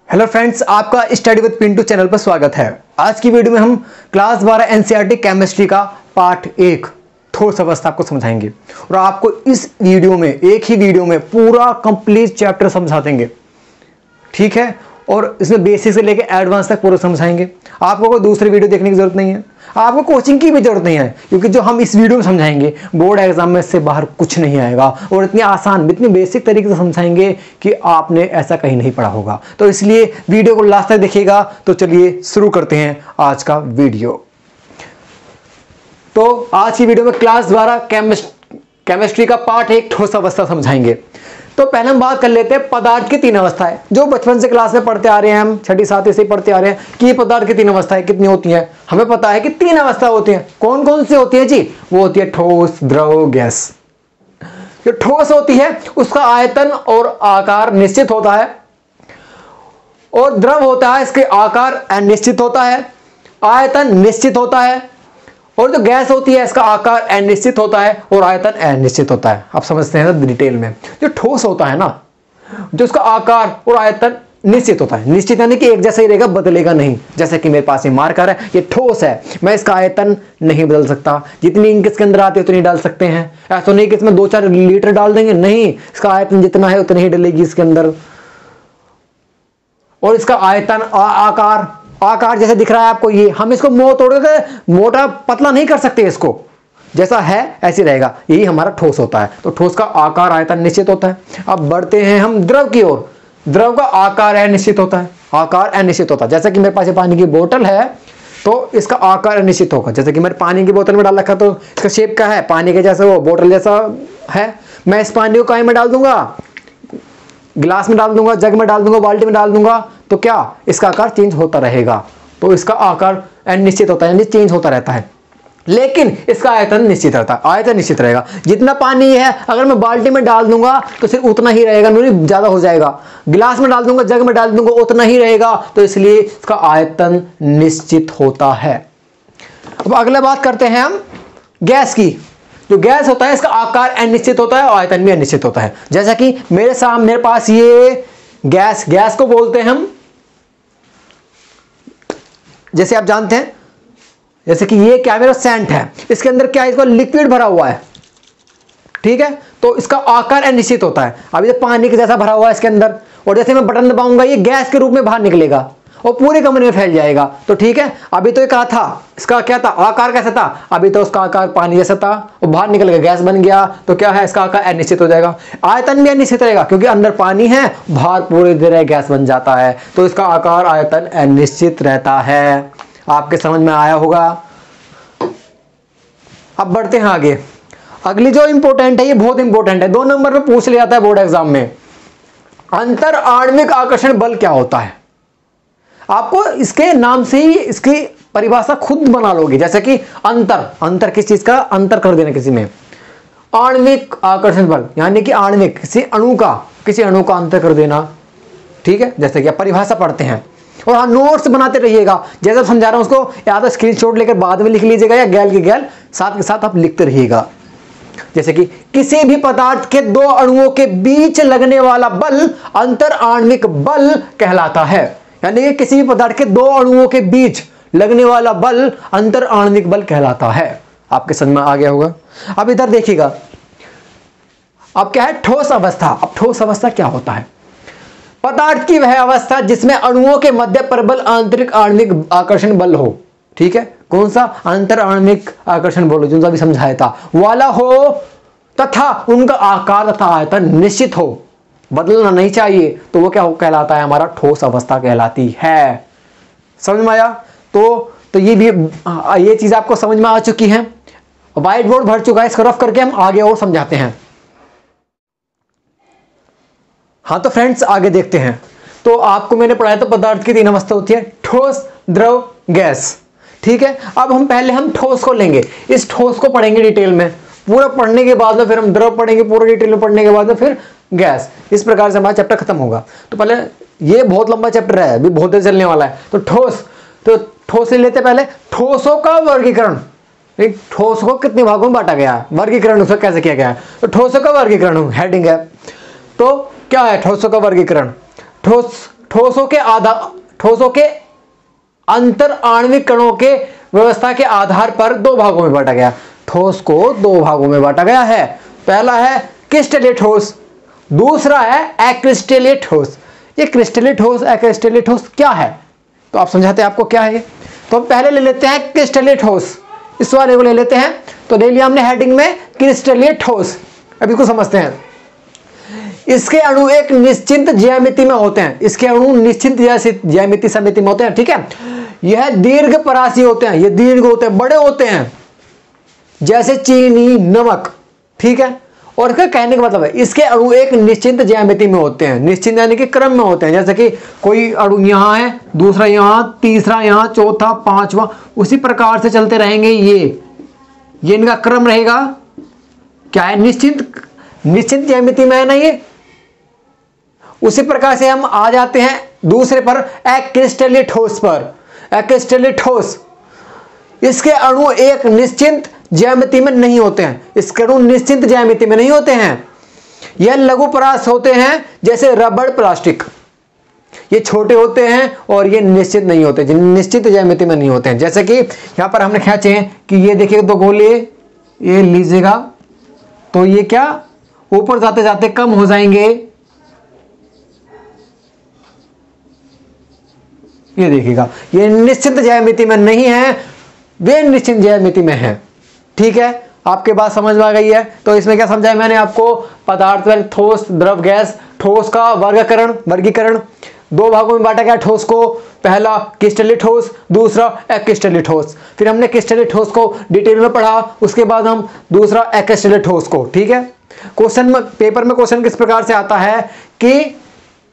Hello friends, आपका study with Pintu channel पर स्वागत है। आज की वीडियो में हम क्लास 12 एनसीईआरटी केमिस्ट्री का पार्ट 1 ठोस अवस्था आपको समझाएंगे और आपको इस वीडियो में, एक ही वीडियो में पूरा कंप्लीट चैप्टर समझा देंगे। ठीक है, और इसमें बेसिक से लेकर एडवांस तक पूरा समझाएंगे। आपको कोई दूसरी वीडियो देखने की जरूरत नहीं है, आपको कोचिंग की भी जरूरत नहीं है, क्योंकि जो हम इस वीडियो में समझाएंगे बोर्ड एग्जाम में से बाहर कुछ नहीं आएगा और इतनी आसान, इतनी बेसिक तरीके से समझाएंगे कि आपने ऐसा कहीं नहीं पढ़ा होगा। तो इसलिए वीडियो को लास्ट तक देखिएगा। तो चलिए शुरू करते हैं आज का वीडियो। तो आज की वीडियो में क्लास 12 केमिस्ट्री का पार्ट 1 ठोस अवस्था समझाएंगे। तो पहले हम बात कर लेते हैं पदार्थ की 3 अवस्थाएं, जो बचपन से क्लास में पढ़ते आ रहे हैं, हम 6ठी 7वीं से पढ़ते आ रहे हैं कि पदार्थ की 3 अवस्थाएं कितनी होती हैं। हमें पता है कि 3 अवस्था होती हैं। कौन कौन सी होती है जी? वो होती है ठोस, द्रव, गैस। जो ठोस होती है उसका आयतन और आकार निश्चित होता है, और द्रव होता है इसके आकार अनिश्चित होता है, आयतन निश्चित होता है, और जो गैस होती है इसका आकार अनिश्चित होता है और आयतन अनिश्चित होता है। आप समझते हैं ना डिटेल में। जो ठोस होता है ना, जो उसका आकार और आयतन निश्चित होता है, निश्चित यानी कि एक जैसा ही रहेगा, बदलेगा नहीं। जैसे कि मेरे पास ये मार्कर है, ये ठोस है, मैं इसका आयतन नहीं बदल सकता। जितनी इंक इसके अंदर आती है उतनी डाल सकते हैं। ऐसा नहीं कि इसमें 2-4 लीटर डाल देंगे, नहीं, इसका आयतन जितना है उतनी ही डलेगी इसके अंदर। और इसका आयतन, आकार जैसे दिख रहा है आपको, ये हम इसको तोड़ के मोटा पतला नहीं कर सकते, इसको जैसा है ऐसे रहेगा। यही हमारा ठोस होता है। तो ठोस का आकार आयतन निश्चित होता है। अब बढ़ते हैं हम द्रव की ओर। द्रव का आकार अनिश्चित होता है, आकार अनिश्चित होता है। जैसे कि मेरे पास पानी की बोतल है तो इसका आकार अनिश्चित होगा। जैसे कि मैंने पानी की बोतल में डाल रखा तो इसका शेप क्या है, पानी के जैसा, वो बोतल जैसा है। मैं इस पानी को कहीं में डाल दूंगा, गिलास में डाल दूंगा, जग में डाल दूंगा, बाल्टी में डाल दूंगा, तो क्या इसका आकार चेंज होता रहेगा। तो इसका आकार अनिश्चित होता है, यानी चेंज होता रहता है। लेकिन इसका आयतन निश्चित रहता है, आयतन निश्चित रहेगा। जितना पानी है अगर मैं बाल्टी में डाल दूंगा तो सिर्फ उतना ही रहेगा, नहीं ज्यादा हो जाएगा। गिलास में डाल दूंगा, जग में डाल दूंगा, उतना ही रहेगा। तो इसलिए इसका आयतन निश्चित होता है। अब अगला बात करते हैं हम गैस की। जो गैस होता है इसका आकार अनिश्चित होता है और आयतन भी अनिश्चित होता है। जैसा कि मेरे पास ये गैस को बोलते हैं हम, जैसे आप जानते हैं, जैसे कि ये क्या, मेरा सेंट है, इसके अंदर क्या है, इसको लिक्विड भरा हुआ है। ठीक है, तो इसका आकार अनिश्चित होता है। अब ये पानी के जैसा भरा हुआ है इसके अंदर, और जैसे मैं बटन दबाऊंगा ये गैस के रूप में बाहर निकलेगा और पूरे कमरे में फैल जाएगा। तो ठीक है, अभी तो ये कहा था इसका क्या था, आकार कैसा था, अभी तो उसका आकार पानी जैसा था और बाहर निकल गया, गैस बन गया। तो क्या है, इसका आकार अनिश्चित हो जाएगा। आयतन भी अनिश्चित रहेगा, क्योंकि अंदर पानी है, बाहर पूरी तरह गैस बन जाता है। तो इसका आकार आयतन अनिश्चित रहता है। आपके समझ में आया होगा। अब बढ़ते हैं आगे। अगली जो इंपॉर्टेंट है, ये बहुत इंपॉर्टेंट है, 2 नंबर पे पूछ लिया जाता है बोर्ड एग्जाम में। अंतर आणविक आकर्षण बल क्या होता है? आपको इसके नाम से ही इसकी परिभाषा खुद बना लोगे। जैसे कि अंतर किस चीज का, अंतर कर देना किसी में। आणविक आकर्षण बल यानी कि आणविक, किसी अणु का अंतर कर देना। ठीक है, जैसे कि आप परिभाषा पढ़ते हैं और हाँ, नोट्स बनाते रहिएगा। जैसे समझा रहा हूं उसको या तो स्क्रीनशॉट लेकर बाद में लिख लीजिएगा, या गैल के गैल साथ के साथ आप लिखते रहिएगा। जैसे कि किसी भी पदार्थ के 2 अणुओं के बीच लगने वाला बल अंतर आणविक बल कहलाता है। यानी कि किसी भी पदार्थ के 2 अणुओं के बीच लगने वाला बल अंतर आणविक बल कहलाता है। आपके समझ में आ गया होगा। अब इधर देखिएगा, अब क्या है, ठोस अवस्था। अब ठोस अवस्था क्या होता है? पदार्थ की वह अवस्था जिसमें अणुओं के मध्य प्रबल आंतरिक आणविक आकर्षण बल हो। ठीक है, कौन सा? अंतर आणविक आकर्षण बल, जो अभी समझाया था, वाला हो, तथा उनका आकार तथा आयतन निश्चित हो, बदलना नहीं चाहिए। तो वो क्या कहलाता है? हमारा ठोस अवस्था कहलाती है। समझ में आया? तो ये चीज आपको समझ में आ चुकी है। व्हाइट बोर्ड भर चुका है, इसको रफ करके हम आगे और समझाते हैं। हाँ तो फ्रेंड्स, आगे देखते हैं। तो आपको मैंने पढ़ाया तो पदार्थ की 3 अवस्था होती है, ठोस, द्रव, गैस। ठीक है, अब हम ठोस को लेंगे, इस ठोस को पढ़ेंगे डिटेल में। पूरा पढ़ने के बाद में फिर हम द्रव पढ़ेंगे, पूरा डिटेल में पढ़ने के बाद में फिर गैस। इस प्रकार से हमारा चैप्टर खत्म होगा। तो पहले, ये बहुत लंबा चैप्टर है, अभी बहुत देर चलने वाला है। तो ठोस ले लेते पहले। ठोसों का वर्गीकरण, ठोस को कितने भागों में बांटा गया है, वर्गीकरण उसका कैसे किया गया है। तो ठोसों का वर्गीकरण हेडिंग है। तो क्या है ठोसों का वर्गीकरण? ठोस ठोसों के अंतर आणविक कणों के व्यवस्था के आधार पर दो भागों में बांटा गया। ठोस को दो भागों में बांटा गया है। पहला है क्रिस्टलीय ठोस, दूसरा है अक्रिस्टलीय ठोस। ये क्रिस्टलीय ठोस अक्रिस्टलीय ठोस क्या है, तो आप समझाते हैं आपको क्या है ये। तो हम पहले ले लेते हैं क्रिस्टलीय ठोस, इस वाले को ले लेते हैं। तो ले लिया हमने हेडिंग में क्रिस्टलीय ठोस। अब इसको समझते हैं। इसके अणु एक निश्चित ज्यामिति में होते हैं, इसके अणु निश्चित ज्यामिति समिति में होते हैं, ठीक है। यह दीर्घ परासी होते हैं, ये दीर्घ होते हैं, बड़े होते हैं, जैसे चीनी, नमक, ठीक है। और इसका कहने का मतलब है इसके अणु एक निश्चित ज्यामिति में होते हैं, निश्चित यानी कि क्रम में होते हैं। जैसे कि कोई अणु यहां है, दूसरा यहां, तीसरा यहां, चौथा, पांचवा, उसी प्रकार से चलते रहेंगे। ये इनका क्रम रहेगा। क्या है, निश्चित ज्यामिति में है ना ये। उसी प्रकार से हम आ जाते हैं दूसरे पर, अक्रिस्टलीय ठोस पर। अक्रिस्टलीय ठोस, इसके अणु एक निश्चित ज्यामिति में नहीं होते हैं, इसके अणु निश्चित ज्यामिति में नहीं होते हैं। यह लघु परास होते हैं, जैसे रबड़, प्लास्टिक। ये छोटे होते हैं और ये निश्चित नहीं होते, निश्चित ज्यामिति में नहीं होते हैं। जैसे कि यहां पर हमने खींचे हैं कि ये देखिए दो गोले, ये लीजिएगा तो ये क्या ऊपर जाते जाते कम हो जाएंगे। ये देखिएगा ये निश्चित ज्यामिति में नहीं है, वे निश्चित ज्यामिति में है, ठीक है। आपके बात समझ में आ गई है। तो इसमें क्या समझाया मैंने आपको, पदार्थ, ठोस, द्रव, गैस। ठोस का वर्गीकरण दो भागों में बांटा गया ठोस को। पहला क्रिस्टलीय ठोस, दूसरा अक्रिस्टलीय ठोस। फिर हमने क्रिस्टलीय ठोस को डिटेल में पढ़ा, उसके बाद हम दूसरा अक्रिस्टलीय ठोस को, ठीक है। क्वेश्चन में, पेपर में क्वेश्चन किस प्रकार से आता है कि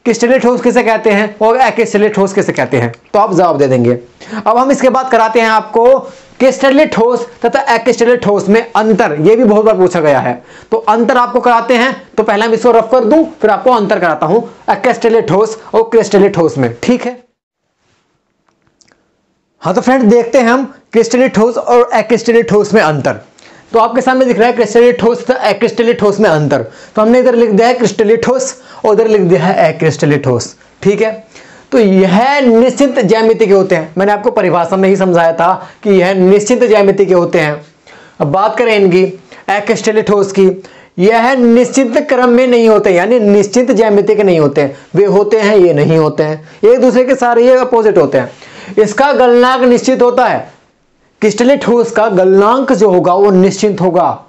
क्रिस्टलीय ठोस किसे कहते हैं और अक्रिस्टलीय ठोस किसे कहते हैं, तो आप जवाब दे देंगे। अब हम इसके बाद कराते हैं आपको क्रिस्टलीय ठोस तथा अक्रिस्टलीय ठोस में अंतर। यह भी बहुत बार पूछा गया है, तो अंतर आपको कराते हैं। तो पहले हम इसको रफ कर दूं, फिर आपको अंतर कराता हूं अक्रिस्टलीय ठोस और क्रिस्टलीय ठोस में, ठीक है। हाँ तो फ्रेंड देखते हैं हम क्रिस्टलीय ठोस और अक्रिस्टलीय ठोस में अंतर। तो आपके सामने दिख रहा है क्रिस्टलीय ठोस तथा अक्रिस्टलीय ठोस में अंतर। तो हमने इधर लिख दिया है क्रिस्टलीय ठोस और उधर लिख दिया है अक्रिस्टलीय ठोस, ठीक है। तो यह निश्चित ज्यामिति के होते हैं। मैंने आपको परिभाषा में ही समझाया था कि यह निश्चित ज्यामिति के होते हैं। अब बात करें इनकी अक्रिस्टलीय ठोस की, यह निश्चित क्रम में नहीं होते, यानी निश्चित ज्यामिति के नहीं होते हैं। वे होते हैं, ये नहीं होते हैं, एक दूसरे के सारे ये अपोजिट होते हैं। इसका गलनांक निश्चित होता है, क्रिस्टलीय ठोस का गलनांक जो होगा वो निश्चित होगा,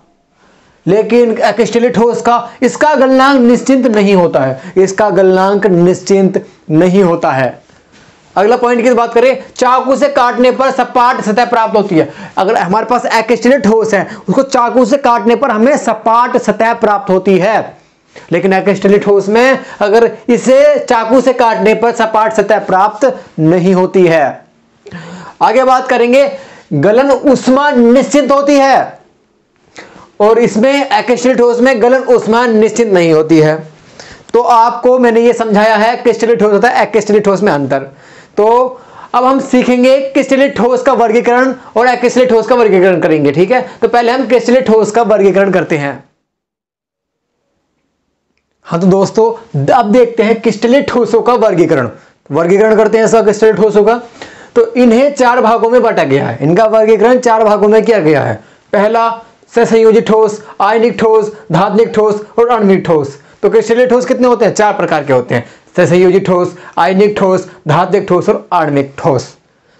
लेकिन अक्रिस्टलीय ठोस का इसका गलनांक निश्चित नहीं होता है, इसका गलनांक निश्चित नहीं होता है। अगला पॉइंट की बात करें, चाकू से काटने पर सपाट सतह प्राप्त होती है। अगर हमारे पास अक्रिस्टलीय ठोस है, उसको चाकू से काटने पर हमें सपाट सतह प्राप्त होती है, लेकिन अक्रिस्टलीय ठोस में अगर इसे चाकू से काटने पर सपाट सतह प्राप्त नहीं होती है। आगे बात करेंगे, गलन ऊष्मा निश्चित होती है और इसमें अक्रिस्टलीय ठोस में गलन ऊष्मा निश्चित नहीं होती है। तो आपको मैंने ये समझाया है क्रिस्टलीय ठोस होता है अक्रिस्टलीय ठोस में अंतर। तो अब हम सीखेंगे क्रिस्टलीय ठोस का वर्गीकरण और अक्रिस्टलीय ठोस का वर्गीकरण करेंगे, ठीक है। तो पहले हम क्रिस्टलीय ठोस का वर्गीकरण करते हैं। हाँ तो दोस्तों अब देखते हैं क्रिस्टलीय ठोसों का वर्गीकरण करते हैं। क्रिस्टलीय ठोसों का तो इन्हें चार भागों में बांटा गया है, इनका वर्गीकरण चार भागों में किया गया है। पहला सहसंयोजी ठोस, आयनिक ठोस, धात्विक ठोस और आणविक ठोस। तो क्रिस्टलीय ठोस कितने होते हैं, चार प्रकार के होते हैं, सहसंयोजी ठोस, आयनिक ठोस, धात्विक ठोस और आणविक ठोस।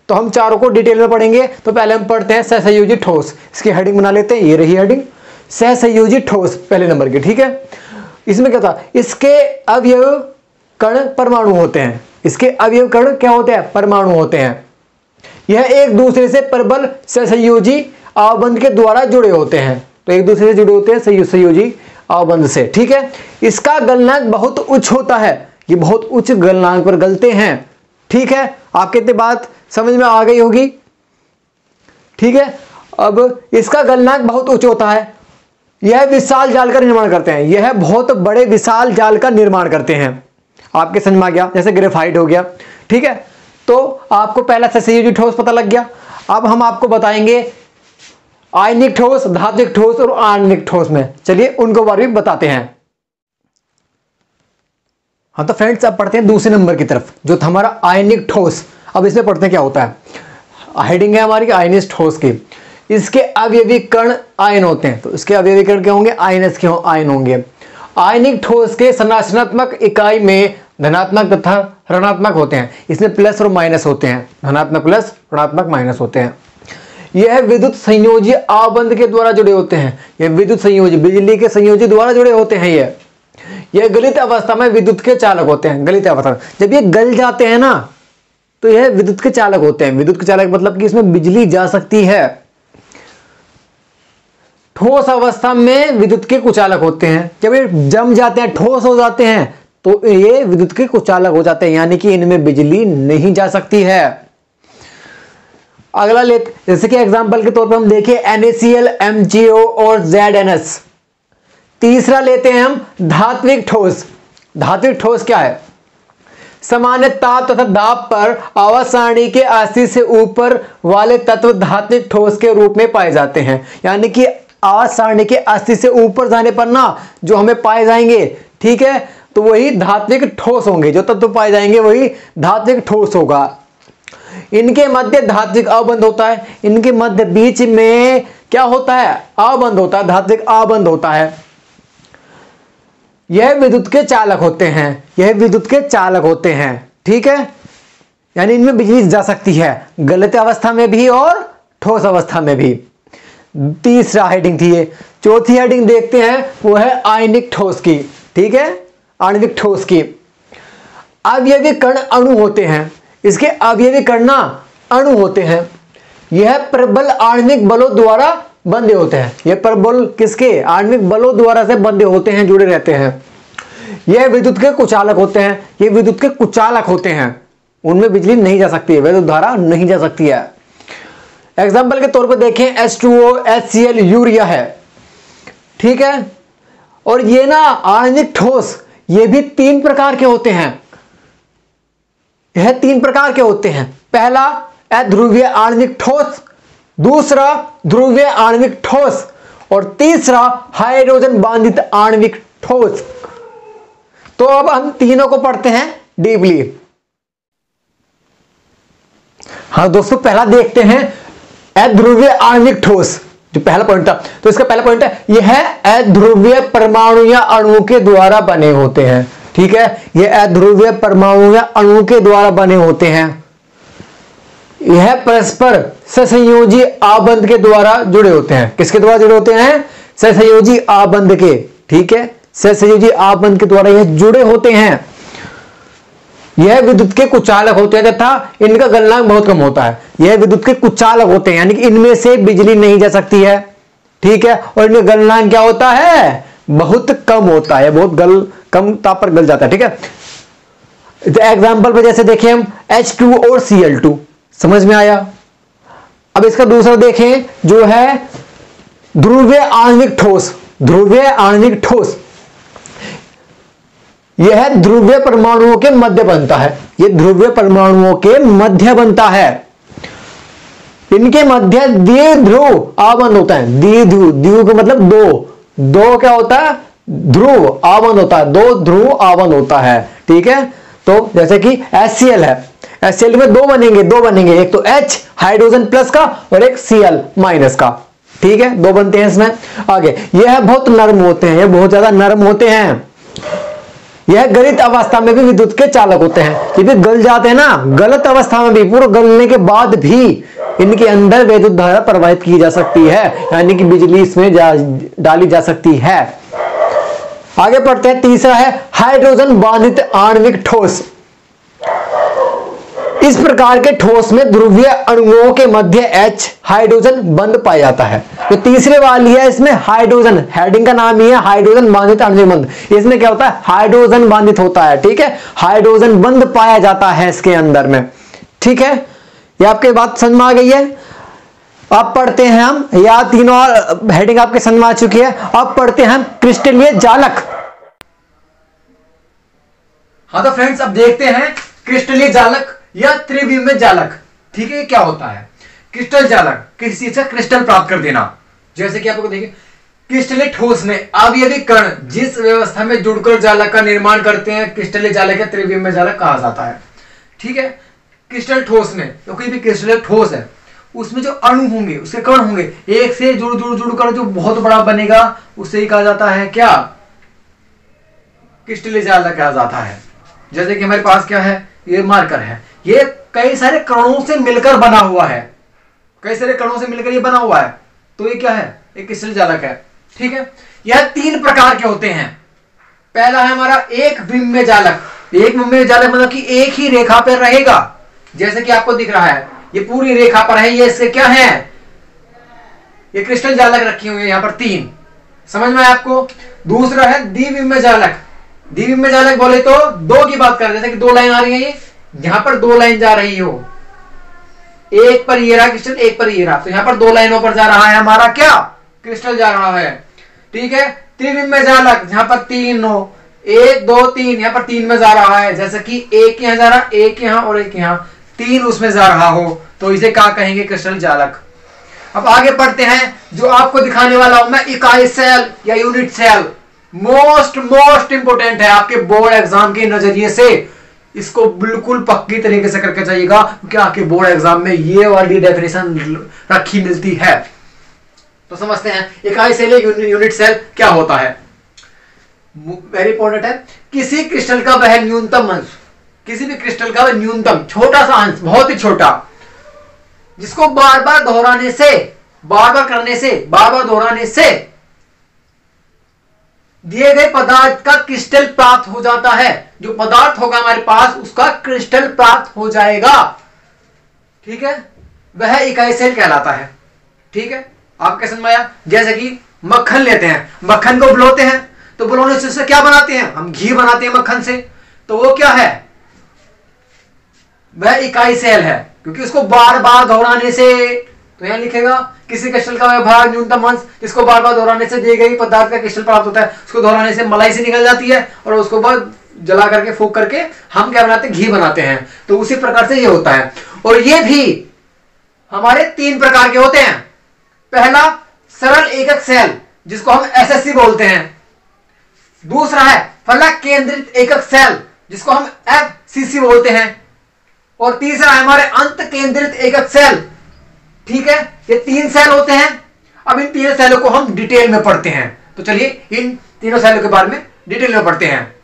तो हम चारों को डिटेल में पढ़ेंगे। तो पहले हम पढ़ते हैं सहसंयोजी ठोस, इसकी हेडिंग बना लेते हैं, ये रही हेडिंग, सहसंयोजी ठोस पहले नंबर की, ठीक है। इसमें क्या था, इसके अवयव कण परमाणु होते हैं, इसके अवयव कण क्या होते हैं, परमाणु होते हैं। यह एक दूसरे से प्रबल सहसंयोजी आवबंध के द्वारा जुड़े होते हैं, तो एक दूसरे से जुड़े होते हैं सहसंयोजी आवबंध से, ठीक है। इसका गलनांक बहुत उच्च होता है, ये बहुत उच्च गलनांक पर गलते हैं, ठीक है। आपके इतनी बात समझ में आ गई होगी, ठीक है। अब इसका गलनांक बहुत उच्च होता है, यह विशाल जाल का निर्माण करते हैं, यह बहुत बड़े विशाल जाल का निर्माण करते हैं। आपके समझ में आ गया, जैसे ग्रेफाइट हो गया, ठीक है। तो आपको पहला सहसंयोजी ठोस पता लग गया। अब हम आपको बताएंगे आयनिक ठोस, धात्विक ठोस और आणविक ठोस में, चलिए उनको बारे में बताते हैं। हाँ तो फ्रेंड्स अब पढ़ते हैं दूसरे नंबर की तरफ, जो था हमारा आयनिक ठोस। अब इसमें पढ़ते हैं क्या होता है। हेडिंग है हमारी आयनिक ठोस की। इसके अवयवी कण आयन होते हैं, तो इसके अवयवी कण क्या होंगे, आयनस के आयन होंगे। आयनिक ठोस के संरचनात्मक इकाई में धनात्मक तथा ऋणात्मक होते हैं। इसमें प्लस और माइनस होते हैं, धनात्मक प्लस ऋणात्मक माइनस होते हैं। यह विद्युत संयोजी आबंध के द्वारा जुड़े होते हैं। यह विद्युत संयोजी, बिजली के संयोजी द्वारा जुड़े होते हैं। यह गलित अवस्था में विद्युत के चालक होते हैं। गलित अवस्था, जब ये गल जाते हैं ना तो यह विद्युत के चालक होते हैं। विद्युत के चालक मतलब कि इसमें बिजली जा सकती है। ठोस अवस्था में विद्युत के कुचालक होते हैं। जब ये जम जाते हैं, ठोस हो जाते हैं, तो ये विद्युत के कुचालक हो जाते हैं, यानी कि इनमें बिजली नहीं जा सकती है। अगला जैसे कि एग्जांपल के तौर पर हम देखें NaCl, MgO और ZnS। तीसरा लेते हैं हम धात्विक ठोस। धात्विक ठोस क्या है, सामान्य ताप तथा दाब पर आवर्त सारणी के अस्सी से ऊपर वाले तत्व धात्विक ठोस के रूप में पाए जाते हैं। यानी कि आवर्त सारणी के 80 से ऊपर जाने पर ना जो हमें पाए जाएंगे, ठीक है, तो वही धात्विक ठोस होंगे। जो तत्व पाए जाएंगे वही धात्विक ठोस होगा। इनके मध्य धात्विक अबंध होता है। इनके मध्य बीच में क्या होता है, अबंध होता है, धात्विक अबंध होता है। यह विद्युत के चालक होते हैं। यह विद्युत के चालक होते हैं, ठीक है, यानी इनमें बिजली जा सकती है, गलित अवस्था में भी और ठोस अवस्था में भी। तीसरा हेडिंग थी ये। चौथी हेडिंग देखते हैं, वो है आयनिक ठोस की, ठीक है, आणविक ठोस की। अवयवी कण अणु होते हैं। इसके अवयवी कण ना अणु होते हैं। यह प्रबल आणविक बलों द्वारा बंधे होते हैं। यह प्रबल किसके, आणविक बलों द्वारा से बंधे होते हैं, जुड़े रहते हैं। यह विद्युत के कुचालक होते हैं। ये विद्युत के कुचालक होते हैं, उनमें बिजली नहीं जा सकती है, विद्युत धारा नहीं जा सकती है। एग्जाम्पल के तौर पर देखें H2O, HCl, यूरिया है, ठीक है। और ये ना आणविक ठोस, ये भी 3 प्रकार के होते हैं। यह 3 प्रकार के होते हैं। पहला अध्रुवीय आणविक ठोस, दूसरा ध्रुवीय आणविक ठोस और तीसरा हाइड्रोजन बांधित आणविक ठोस। तो अब हम तीनों को पढ़ते हैं डीपली। हाँ दोस्तों, पहला देखते हैं अध्रुवीय आणविक ठोस, जो पहला पॉइंट था। तो इसका पहला पॉइंट है, यह अध्रुवीय परमाणु या अणु के द्वारा बने होते हैं, ठीक है। यह अध्रुवीय परमाणु या अणु के द्वारा बने होते हैं। यह परस्पर सहसंयोजी आबंध के द्वारा जुड़े होते हैं। किसके द्वारा जुड़े होते हैं, सहसंयोजी आबंध के, ठीक है, सहसंयोजी आबंध के द्वारा यह जुड़े होते हैं। यह विद्युत के कुचालक होते हैं तथा इनका गलनांक बहुत कम होता है। यह विद्युत के कुचालक होते हैं, यानी कि इनमें से बिजली नहीं जा सकती है, ठीक है। और इनका गलनांक क्या होता है, बहुत कम होता है, बहुत कम ताप पर गल जाता है, ठीक है। एग्जाम्पल पर जैसे देखें हम H2 और Cl2, समझ में आया। अब इसका दूसरा देखें, जो है ध्रुवीय आणविक ठोस। ध्रुवीय आणविक ठोस, यह ध्रुवीय परमाणुओं के मध्य बनता है। यह ध्रुवीय परमाणुओं के मध्य बनता है। इनके मध्य द्विध्रुव आबंध होता है। द्विध्रुव का मतलब दो क्या होता है, ध्रुव आबंध होता है, 2 ध्रुव आबंध होता है, ठीक है। तो जैसे कि HCl है, HCl में 2 बनेंगे, एक तो H हाइड्रोजन प्लस का और एक Cl माइनस का, ठीक है, 2 बनते हैं इसमें। आगे, यह बहुत नरम होते हैं, यह बहुत ज्यादा नरम होते हैं। यह गलित अवस्था में भी विद्युत के चालक होते हैं। ये भी गल जाते हैं ना, गलत अवस्था में भी, पूरा गलने के बाद भी इनके अंदर विद्युत धारा प्रवाहित की जा सकती है, यानी कि बिजली इसमें डाली जा सकती है। आगे पढ़ते हैं, तीसरा है हाइड्रोजन बांधित आणविक ठोस। इस प्रकार के ठोस में ध्रुवीय अणुओं के मध्य H हाइड्रोजन बंध पाया जाता है। तो तीसरे वाली है, इसमें हाइड्रोजन, हेडिंग का नाम ही है हाइड्रोजन बांधित आणविक बंध। इसमें क्या होता है, हाइड्रोजन बांधित होता है, ठीक है, हाइड्रोजन बंध पाया जाता है इसके अंदर में, ठीक है। ये आपके बात समझ में आ गई है। अब पढ़ते हैं हम, या तीनों हेडिंग आपके समझ में आ चुकी है। अब पढ़ते हैं हम क्रिस्टलीय जालक। हाँ तो फ्रेंड्स, अब देखते हैं क्रिस्टलीय जालक या त्रिविमीय जालक, ठीक है। क्या होता है क्रिस्टल जालक, किसी चीज से क्रिस्टल प्राप्त कर देना। जैसे कि आपको देखिए क्रिस्टलीय ठोस में अवयवी कण जिस व्यवस्था में जुड़कर जालक का निर्माण करते हैं क्रिस्टलीय जालक या त्रिविमीय जालक कहा जाता है। ठीक है, क्रिस्टल ठोस में तो कोई भी क्रिस्टल ठोस है उसमें जो अणु होंगे उसके कण होंगे एक से जुड़ कर जो बहुत बड़ा बनेगा उसे ही कहा जाता है क्या, क्रिस्टलीय जालक कहा जाता है। जैसे कि हमारे पास क्या है, ये मार्कर है, ये कई सारे कणों से मिलकर बना हुआ है, कई सारे कणों से मिलकर ये बना हुआ है, तो ये क्या है, एक क्रिस्टलीय जालक है। ठीक है, यह 3 प्रकार के होते हैं। पहला है हमारा एक विमीय जालक। एक विमीय जालक मतलब कि एक ही रेखा पर रहेगा, जैसे कि आपको दिख रहा है ये पूरी रेखा पर है, ये इसके क्या है, ये क्रिस्टल जालक रखी हुई है यहाँ पर 3, समझ में आपको। दूसरा है द्विविमीय जालक। द्विविमीय जालक बोले तो 2 की बात कर, जैसे कि 2 लाइन आ रही है, ये यहां पर 2 लाइन जा रही हो, एक पर ये रहा क्रिस्टल, एक पर ये रहा, तो यहां पर 2 लाइनों पर जा रहा है हमारा क्या, क्रिस्टल जा रहा है। ठीक है, त्रिविमीय जालक जहां पर 3 हो, 1 2 3, यहां पर 3 में जा रहा है, जैसे कि एक यहां जा रहा, एक यहां और एक यहां, 3 उसमें जा रहा हो, तो इसे क्या कहेंगे, क्रिस्टल जालक। अब आगे पढ़ते हैं, जो आपको दिखाने वाला हूं मैं इकाई सेल या यूनिट सेल, मोस्ट इंपोर्टेंट है आपके बोर्ड एग्जाम के नजरिए से, इसको बिल्कुल पक्की तरीके से करके जाइएगा, क्योंकि आपके बोर्ड एग्जाम में ये वाली डेफिनेशन रखी मिलती है। तो समझते हैं इकाई सेल यूनिट सेल क्या होता है। वेरी इंपॉर्टेंट है, किसी क्रिस्टल का वह न्यूनतम अंश, किसी भी क्रिस्टल का वह न्यूनतम छोटा सा अंश, बहुत ही छोटा, जिसको बार बार दोहराने से, बार बार करने से, बार बार दोहराने से दिए गए पदार्थ का क्रिस्टल प्राप्त हो जाता है। जो पदार्थ होगा हमारे पास उसका क्रिस्टल प्राप्त हो जाएगा। ठीक है, वह इकाई सेल कहलाता है। ठीक है, आप कैसे समझ आया, जैसे कि मक्खन लेते हैं, मक्खन को बुलाते हैं, तो बुलाने से उससे क्या बनाते हैं, हम घी बनाते हैं मक्खन से, तो वो क्या है, वह इकाई सेल है, क्योंकि उसको बार बार दोहराने से, तो यहां लिखेगा किसी क्रिस्टल का भाग न्यूनतम अंश जिसको बार बार दोहराने से दिए गई पदार्थ का क्रिस्टल प्राप्त होता है, उसको दोहराने से मलाई से निकल जाती है और उसको बाद जला करके फूंक करके हम क्या बनाते हैं, घी बनाते हैं। तो उसी प्रकार से ये होता है। और ये भी हमारे 3 प्रकार के होते हैं। पहला सरल एकक सेल जिसको हम एसएससी बोलते हैं, दूसरा है फलक केंद्रित एकक सेल जिसको हम एफसीसी बोलते हैं, और तीसरा है हमारे अंत केंद्रित एकक सेल। ठीक है, ये 3 सेल होते हैं। अब इन 3 सेलों को हम डिटेल में पढ़ते हैं, तो चलिए इन तीनों सेलों के बारे में डिटेल में पढ़ते हैं।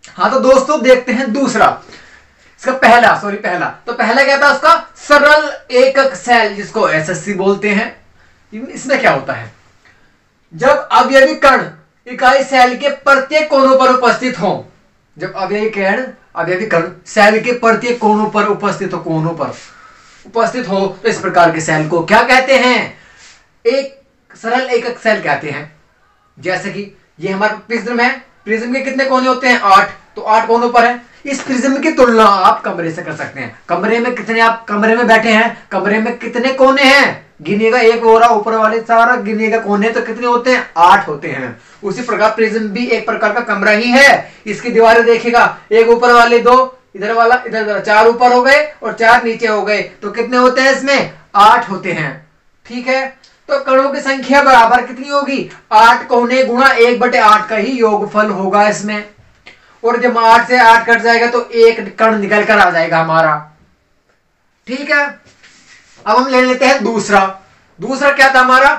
हाँ तो दोस्तों देखते हैं दूसरा, इसका पहला तो पहला क्या था उसका, सरल एकक सेल जिसको एसएससी बोलते हैं। इसमें क्या होता है, जब अवयवी कण इकाई सेल के प्रत्येक कोनों पर उपस्थित हो, जब अवयवी कण सेल के प्रत्येक कोनों पर उपस्थित हो, तो इस प्रकार के सेल को क्या कहते हैं, एक सरल एकक सेल कहते हैं। जैसे कि ये हमारा प्रिज्म है, प्रिज्म के कितने कोने होते हैं, 8, तो 8 कोनों पर है। इस प्रिज्म की तुलना आप कमरे से कर सकते हैं। कमरे में कितने, आप कमरे में बैठे हैं, कमरे में कितने कोने हैं, गिनिएगा, एक हो रहा ऊपर वाले सारा गिनिएगा कोने, तो कितने होते हैं, 8 होते हैं। उसी प्रकार प्रिज्म भी एक प्रकार का कमरा ही है। इसकी दीवारें देखिएगा, एक ऊपर वाले 2, इधर वाला इधर, 4 ऊपर हो गए और 4 नीचे हो गए, तो कितने होते हैं इसमें, 8 होते हैं। ठीक है, तो कणों की संख्या बराबर कितनी होगी, 8 कोने गुणा 1/8 का ही योगफल होगा इसमें। और जब 8 से 8 कट जाएगा तो एक कण निकल कर आ जाएगा हमारा। ठीक है, अब हम ले लेते हैं दूसरा क्या था हमारा,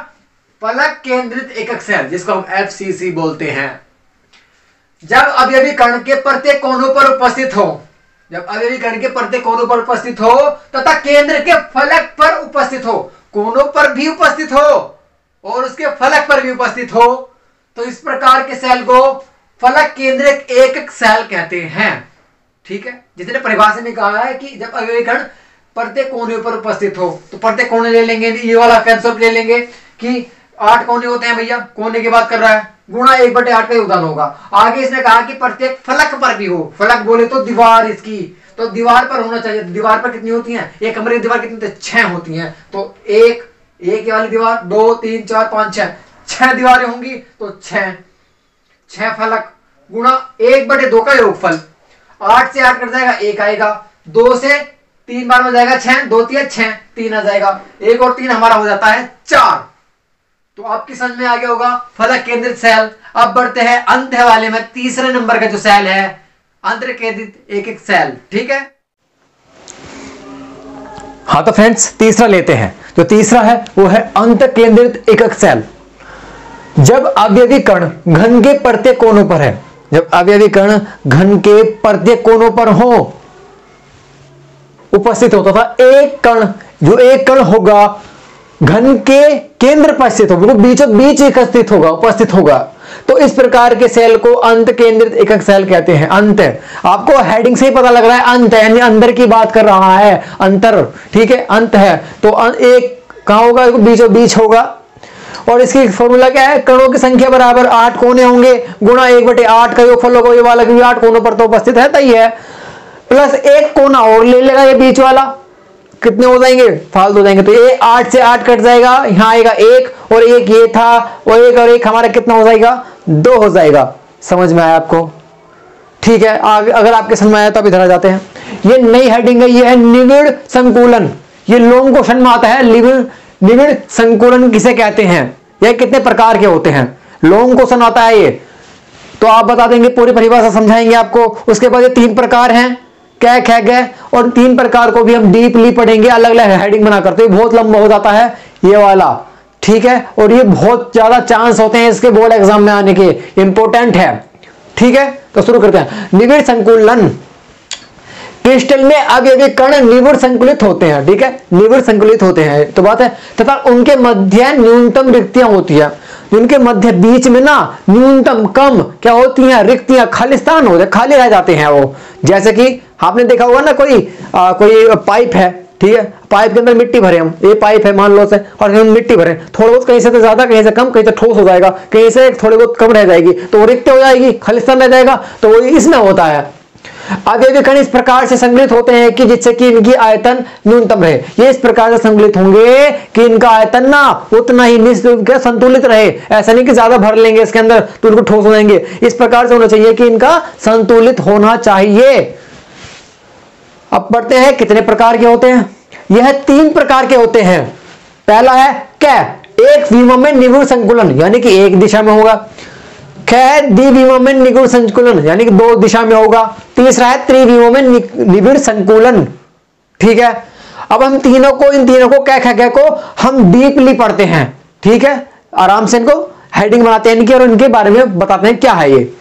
फलक केंद्रित एकक सेल जिसको हम एफसीसी बोलते हैं। जब अवयवी कण के प्रत्येक कोनों पर उपस्थित हो, तथा केंद्र के फलक पर उपस्थित हो, कोनों पर भी उपस्थित हो और उसके फलक पर भी उपस्थित हो, तो इस प्रकार के सेल को फलक केंद्रित एकक सेल कहते हैं। ठीक है, जिसने परिभाषा में कहा है कि जब अवयवी कण प्रत्येक कोने पर उपस्थित हो, तो प्रत्येक कोने ले लेंगे, ये वाला कंसेप्ट ले लेंगे कि 8 कोने होते हैं भैया, कोने की बात कर रहा है, गुणा 1/8 का योगदान होगा। आगे इसने कहा कि प्रत्येक फलक पर भी हो, फलक बोले तो दीवार इसकी, तो दीवार पर होना चाहिए। दीवार पर कितनी होती हैं, एक कमरे की दीवार कितनी, 6 होती हैं, तो एक वाली दीवार, 2 3 4 5 6 दीवारें होंगी, तो 6 फलक गुणा 1/2 का योगफल। 8 से 8 कट जाएगा, 1 आएगा, 2 से 3 बार में जाएगा 6, 2 3 6, 3 आ जाएगा, 1 और 3 हमारा हो जाता है 4। तो आपकी समझ में आ गया होगा फलक केंद्रित सेल। अब बढ़ते हैं अंत वाले में, तीसरे नंबर का जो सेल है अंतर केंद्रित एक एक सेल। ठीक है, हाँ तो फ्रेंड्स तीसरा लेते हैं। जो तीसरा है वो है अंत केंद्रित एकक सेल। जब अवयवी कण घन के प्रत्येक कोनों पर है, जब अवयवी कण घन के प्रत्येक कोनों पर हो उपस्थित होता था, एक कण जो एक कण होगा घन के केंद्र पर स्थित होगा, बीचों बीच उपस्थित होगा, उपस्थित होगा, तो इस प्रकार के सेल को अंत केंद्रित एकक सेल कहते हैं। अंत, आपको हेडिंग से ही पता लग रहा है अंत है, यानी अंदर की बात कर रहा है, अंतर। ठीक है, अंत है तो एक कहां होगा, बीचों बीच होगा। और इसकी फॉर्मूला क्या है, कणों की संख्या बराबर 8 कोने होंगे गुणा 1/8 का योगफल होगा, ये वाला भी 8 कोनों पर तो उपस्थित है ही है, प्लस एक कोना और ले लेगा ये बीच वाला, कितने हो जाएंगे, फालतू हो जाएंगे, तो ये 8 से 8 कट जाएगा, यहां आएगा 1 और 1 ये था, और 1 और 1 हमारा कितना हो जाएगा, 2 हो जाएगा। समझ में आया आपको? ठीक है, अगर आपके समझ में आया तो अब इधर आ जाते हैं। ये नई हेडिंग है, ये है निविड़ संकुलन। ये लॉन्ग क्वेश्चन में आता है, निविड़ संकुलन किसे कहते हैं, यह कितने प्रकार के होते हैं, लॉन्ग क्वेश्चन आता है ये, तो आप बता देंगे, पूरी परिभाषा समझाएंगे आपको। उसके बाद ये 3 प्रकार हैं, कै ख ग, और 3 प्रकार को भी हम डीपली पढ़ेंगे, अलग अलग हेडिंग बना करते हैं, बहुत लंबा हो जाता है ये वाला। ठीक है, और ये बहुत ज्यादा चांस होते हैं इसके बोर्ड एग्जाम में आने के, इंपॉर्टेंट है। ठीक है, तो शुरू करते हैं। निविड़ संकुलन, क्रिस्टल में अवयवी कण निविड़ संकुलित होते हैं। ठीक है, निविड़ संकुलित होते हैं तो बात है, तथा उनके मध्य न्यूनतम रिक्तियां होती है, जिनके मध्य बीच में ना न्यूनतम कम क्या होती हैं, रिक्तियां, खालिस्तान होते हैं, खाली रह जाते हैं वो। जैसे कि आपने देखा होगा ना, कोई पाइप है, ठीक है, पाइप के अंदर मिट्टी भरे, हम ये पाइप है मान लो से, और हम मिट्टी भरे, थोड़ा बहुत कहीं से तो ज्यादा, कहीं से कम, कहीं से ठोस हो जाएगा, कहीं से थोड़ी बहुत कम रह जाएगी, तो वो रिक्त हो जाएगी, खालिस्तान रह जाएगा, तो वो इसमें होता है। अवयवी कण इस प्रकार से संगलित होते हैं कि जिससे कि इनकी आयतन न्यूनतम रहे। ये इस प्रकार से संगलित होंगे कि इनका आयतन ना उतना ही संतुलित रहे, ऐसा नहीं कि ज्यादा भर लेंगे इसके अंदर तो उनको ठोस हो जाएंगे, इस प्रकार से होना चाहिए कि इनका संतुलित होना चाहिए। अब बढ़ते हैं, कितने प्रकार के होते हैं, यह 3 प्रकार के होते हैं। पहला है कै, एक विमोम में निविड़ संकुलन, यानी कि एक दिशा में होगा। ख द्विविमोम में निविड़ संकुलन, यानी कि 2 दिशा में होगा। तीसरा है त्रिविमोम में निविड़ संकुलन। ठीक है, अब हम इन तीनों को कै ख ग को हम डीपली पढ़ते हैं। ठीक है, आराम से इनको हेडिंग बनाते हैं इनकी, और इनके बारे में बताते हैं क्या है ये।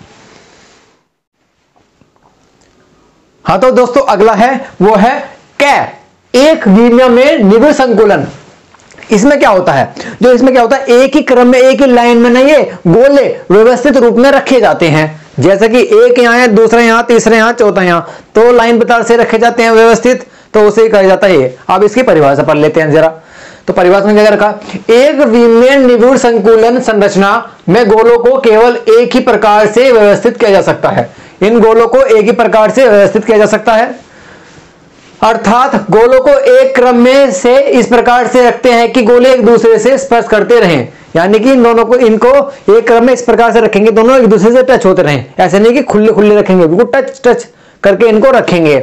हाँ तो दोस्तों अगला है वो है कै, एक विमोम में निविड़ संकुलन। इसमें क्या होता है, जो इसमें क्या होता है, एक ही क्रम में, एक ही लाइन में नहीं, ये गोले व्यवस्थित रूप में रखे जाते हैं। जैसे कि एक यहाँ है, दूसरा यहाँ, तीसरा यहाँ, चौथा यहाँ, तो लाइन बता से रखे जाते हैं व्यवस्थित, तो उसे कहा जाता है। अब इसकी परिभाषा पढ़ लेते हैं जरा। तो परिभाषा में क्या रखा, एक विमीय निविड़ संकुलन संरचना में गोलों को केवल एक ही प्रकार से व्यवस्थित किया जा सकता है। इन गोलों को एक ही प्रकार से व्यवस्थित किया जा सकता है, अर्थात गोलों को एक क्रम में से इस प्रकार से रखते हैं कि गोले एक दूसरे से स्पर्श करते रहें, यानी कि इन दोनों को, इनको एक क्रम में इस प्रकार से रखेंगे, दोनों एक दूसरे से टच होते रहें, ऐसे नहीं कि खुले खुले रखेंगे, बिल्कुल टच करके इनको रखेंगे।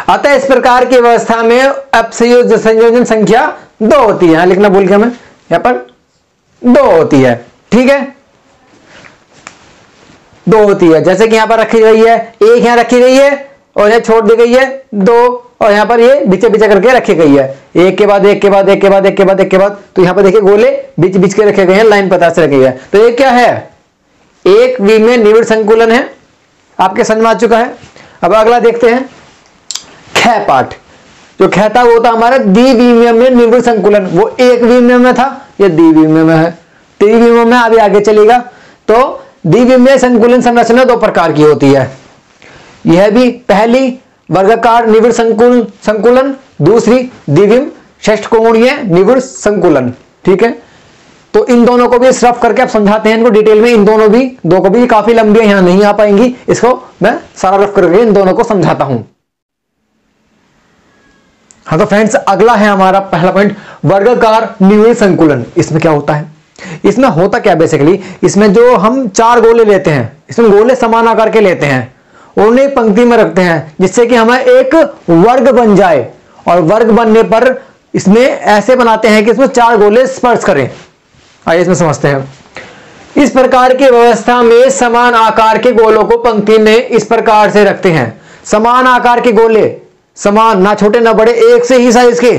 अतः इस प्रकार की व्यवस्था में अपसंयोजन संयोजन संख्या 2 होती है, लिखना भूल गया मैं, यहां पर 2 होती है। ठीक है, 2 होती है, जैसे कि यहां पर रखी गई है, एक यहां रखी गई है और यहां छोड़ दी गई है 2, और यहां पर ये बीचे बीचे करके रखी गई है, एक के बाद एक के बाद एक के बाद एक के बाद एक के बाद। तो यहां पर देखिए गोले बीच बीच के रखे गए हैं, लाइन पता से रखी है। तो ये क्या है, एक विमीय निविड़ संकुलन है, आपके समझ में आ चुका है। अब अगला देखते हैं ख पार्ट, जो ख था वो था हमारा द्विविमीय में निविड़ संकुलन, वो एक विमीय में था, ये द्विविमीय में है, त्रिविमीय में अभी आगे चलेगा। तो द्विविमीय संकुलन संरचना 2 प्रकार की होती है, यह भी पहली वर्गाकार निविड़ संकुलन, दूसरी द्विविम षष्ठकोणीय निविड़ संकुलन। ठीक है, तो इन दोनों को भी रफ करके आप समझाते हैं इनको डिटेल में, इन दोनों भी, 2 को भी, काफी लंबी यहां नहीं आ पाएंगी, इसको मैं सारा रफ करके इन दोनों को समझाता हूं। हाँ तो फ्रेंड्स अगला है हमारा पहला पॉइंट, वर्गाकार निविड़ संकुलन। इसमें क्या होता है, इसमें होता क्या बेसिकली, इसमें जो हम 4 गोले लेते हैं, इसमें गोले समान आकार के लेते हैं, उन्हें पंक्ति में रखते हैं जिससे कि हमें एक वर्ग बन जाए, और वर्ग बनने पर इसमें ऐसे बनाते हैं कि इसमें 4 गोले स्पर्श करें। आइए इसमें समझते हैं। इस प्रकार की व्यवस्था में समान आकार के गोलों को पंक्ति में इस प्रकार से रखते हैं। समान आकार के गोले, समान, ना छोटे ना बड़े, एक से ही साइज के,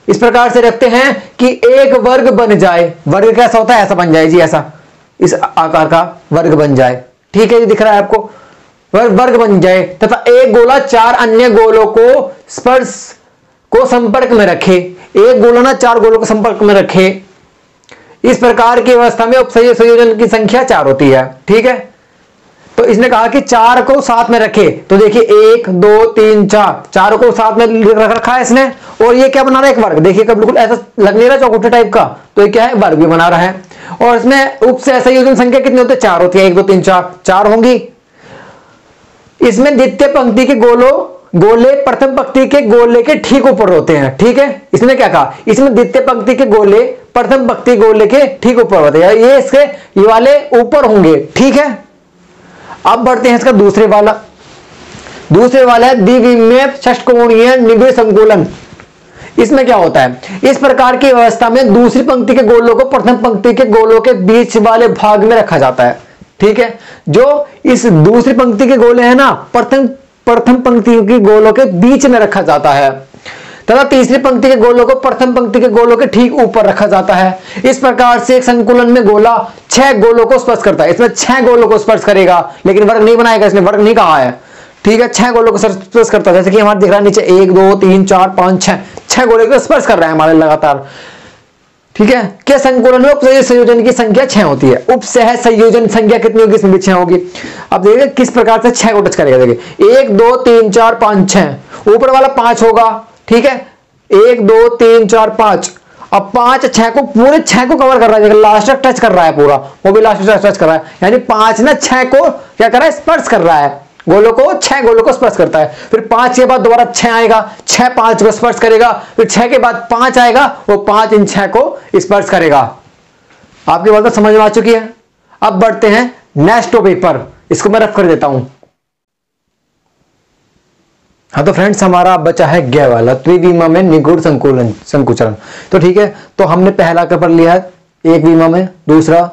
इस प्रकार से रखते हैं कि एक वर्ग बन जाए। वर्ग कैसा होता है? ऐसा बन जाए जी, ऐसा इस आकार का वर्ग बन जाए। ठीक है, ये दिख रहा है आपको, वर्ग बन जाए तथा एक गोला 4 अन्य गोलों को स्पर्श को संपर्क में रखे। एक गोला ना 4 गोलों को संपर्क में रखे। इस प्रकार की व्यवस्था में उपसंयोजन संयोजन की संख्या 4 होती है। ठीक है, तो इसने कहा कि 4 को साथ में रखे, तो देखिए 1 2 3 4, 4 को साथ में रख रखा है इसने। और ये क्या बना रहा है? एक वर्ग। देखिए कब बिल्कुल ऐसा लग नहीं रहा चौकोटे टाइप का, तो ये क्या है? वर्ग भी बना रहा है। और इसमें उपसंयोजन संख्या कितनी होती है? 4 होती है। 1 2 3 4, 4 होंगी। इसमें द्वितीय पंक्ति के गोले प्रथम पंक्ति के गोले के ठीक ऊपर होते हैं। ठीक है, इसने क्या कहा? इसमें द्वितीय पंक्ति के गोले प्रथम पंक्ति गोले के ठीक ऊपर होते हैं, ये इसके ये वाले ऊपर होंगे। ठीक है, अब बढ़ते हैं इसका दूसरे वाला है द्विविमीय षटकोणीय निबिड़ संकुलन। इसमें क्या होता है? इस प्रकार की व्यवस्था में दूसरी पंक्ति के गोलों को प्रथम पंक्ति के गोलों के बीच वाले भाग में रखा जाता है। ठीक है, जो इस दूसरी पंक्ति के गोले हैं ना, प्रथम पंक्ति के गोलों के बीच में रखा जाता है तथा तीसरी पंक्ति के गोलों को प्रथम पंक्ति के गोलों के ठीक ऊपर रखा जाता है। इस प्रकार से एक संकुलन में गोला 6 गोलों को स्पर्श करता है। इसमें 6 गोलों को स्पर्श करेगा, लेकिन वर्ग नहीं बनाएगा, इसने वर्ग नहीं कहा है। ठीक है, 6 गोलों को स्पर्श करता है। जैसे कि हमारे दिख रहा है नीचे 1 2 3 4 5 6 गोलों को स्पर्श कर रहा है हमारे लगातार। ठीक है, क्या संकुलन में उपसह संयोजन की संख्या 6 होती है। उपसह संयोजन संख्या कितनी होगी? इसमें भी 6 होगी। अब देखिए किस प्रकार से 6 को टच करेगा। देखिए 1 2 3 4 5 6, ऊपर वाला 5 होगा। ठीक है, 1 2 3 4 5, अब 5 6 को पूरे 6 को कवर कर रहा है, लास्ट तक टच कर रहा है पूरा, वो भी लास्ट तक टच कर रहा है। यानी 5 ना 6 को क्या कर रहा है? स्पर्श कर रहा है। गोलों को 6 गोलों को स्पर्श करता है। फिर 5 के बाद दोबारा 6 आएगा, 6 5 को स्पर्श करेगा। फिर 6 के बाद 5 आएगा, वो 5 इन 6 को स्पर्श करेगा। आपकी बात समझ में आ चुकी है। अब बढ़ते हैं नेक्स्ट पेपर, इसको मैं रफ कर देता हूं। हाँ तो फ्रेंड्स, हमारा बचा है ग वाला त्रिविमा में निगूढ़ संकुचन। तो ठीक है, तो हमने पहला पेपर लिया है एक विमा में, दूसरा